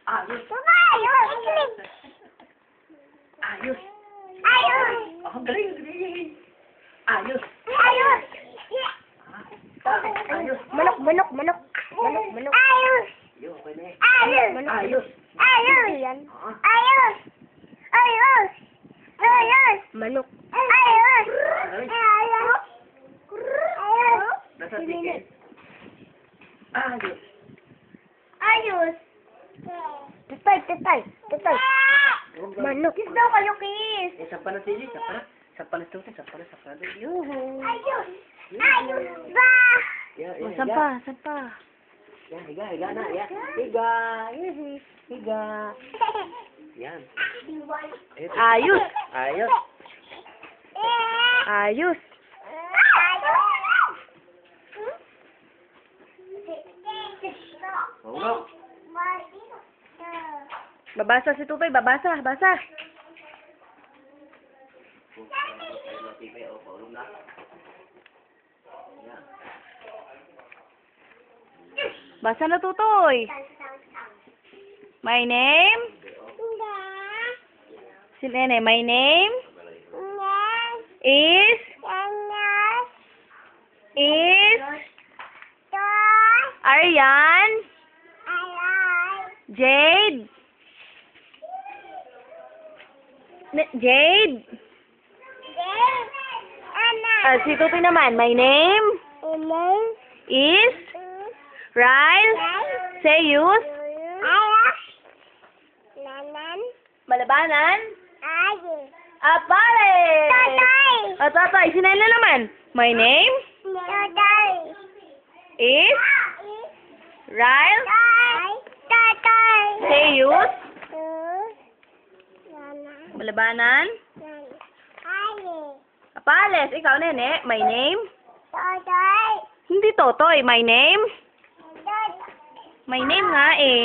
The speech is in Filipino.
Ayos. Ayos. Ayos. Ayos. Oh, galing, galing. Ayos. Ayos. Ayos. Manok, manok, manok. Manok, manok. Ayos. Yo, pwede. Ayos. Ayos. Ayos. Ayos. Ayos. Ayos. Manok. Ayos. Galing. Ayos. Ayos. Nasa ticket. Ayos. Ayos. Tatay, tatay, tatay. Manok. Kiss daw kayo, kiss. Eh, saan pa na sili? Saan pa na? Saan pa na ito? Saan pa na? Saan pa na? Yuhu. Ayos. Ayos ba? Yeah, Oh, yeah, saan higa. pa? Saan pa? Yan, higa, higa na. Yan. Higa. Higa. Yan. Ito. Ayos. Ayos. Ayos. Oo nga. Babasa si Tupay. Babasa. Basa. Basa na, Tutoy. My name? Si Nene. My name is Aryan Jade. Jade. Si Tutoy naman. My name is Ryle Seyus Malabanan Apale. Tatay. Si Nene naman. My name is Ryle Seyus Malabanan Apales. Ikaw, Nene. My name? Hindi Totoy. My name? My name nga eh.